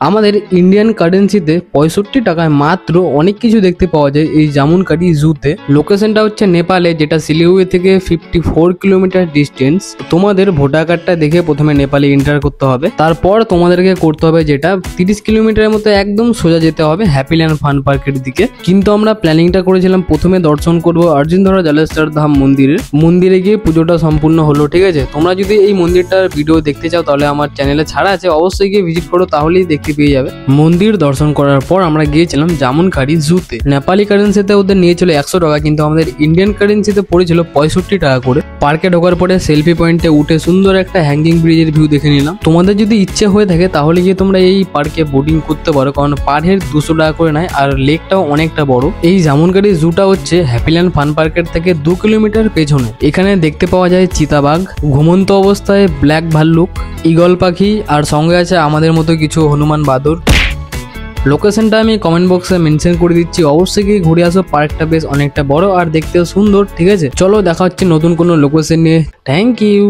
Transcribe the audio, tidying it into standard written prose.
আমাদের ইন্ডিয়ান কারেন্সিতে 65 টাকায় মাত্র অনেক কিছু দেখতে পাওয়া যায় এই জামুনকারি জুতে। লোকেশনটা হচ্ছে নেপালে, যেটা শিলিগুড়ি থেকে 54 কিলোমিটার ডিস্টেন্স। তোমাদের ভোটার কার্ডটা দেখে প্রথমে নেপালে এন্টার করতে হবে, তারপর তোমাদেরকে করতে হবে যেটা 30 কিলোমিটারের মতো একদম সোজা যেতে হবে হ্যাপিল্যান্ড ফান পার্কের দিকে। কিন্তু আমরা প্ল্যানিংটা করেছিলাম প্রথমে দর্শন করবো অর্জুনধরা জলেশ্বর ধাম মন্দিরে গিয়ে পুজোটা সম্পূর্ণ হলো। ঠিক আছে, তোমরা যদি এই মন্দিরটার ভিডিও দেখতে চাও তাহলে আমার চ্যানেলে ছাড়া আছে, অবশ্যই গিয়ে ভিজিট করো, তাহলেই দেখতে পেয়ে যাবে। মন্দির দর্শন করার পর আমরা গিয়েছিলাম জামুনকারি জুতে। নেপালি কারেন্সিতে ওদের নিয়েছিল 100 টাকা, কিন্তু আমাদের ইন্ডিয়ান কারেন্সিতে পড়েছিল 65 টাকা করে। পার্কে ঢোকার পরে সেলফি পয়েন্টে উঠে সুন্দর একটা হ্যাঙ্গিং ব্রিজের ভিউ দেখে নিলাম। তোমাদের যদি ইচ্ছে হয়ে থাকে তাহলে গিয়ে তোমরা এই পার্কে বোটিং করতে পারো, কারণ পার হেড 200 টাকা করে নেয়, আর লেকটাও অনেকটা বড়। এই জামুনকারি জুটা হচ্ছে হ্যাপিল্যান্ড ফান পার্কের থেকে 2 কিলোমিটার পেছনে। এখানে দেখতে পাওয়া যায় চিতাবাঘ, ঘুমন্ত অবস্থায় ব্ল্যাক ভাল্লুক, ঈগল পাখি, আর সঙ্গে আছে আমাদের মতো কিছু হনুমান বাদর। লোকেশনটা আমি কমেন্ট বক্সে মেনশন করে দিচ্ছি, অবশ্যই গিয়ে ঘুরে আসো। পার্কটা বেশ অনেকটা বড় আর দেখতেও সুন্দর। ঠিক আছে, চলো দেখা হচ্ছে নতুন কোনো লোকেশন নিয়ে। Thank you.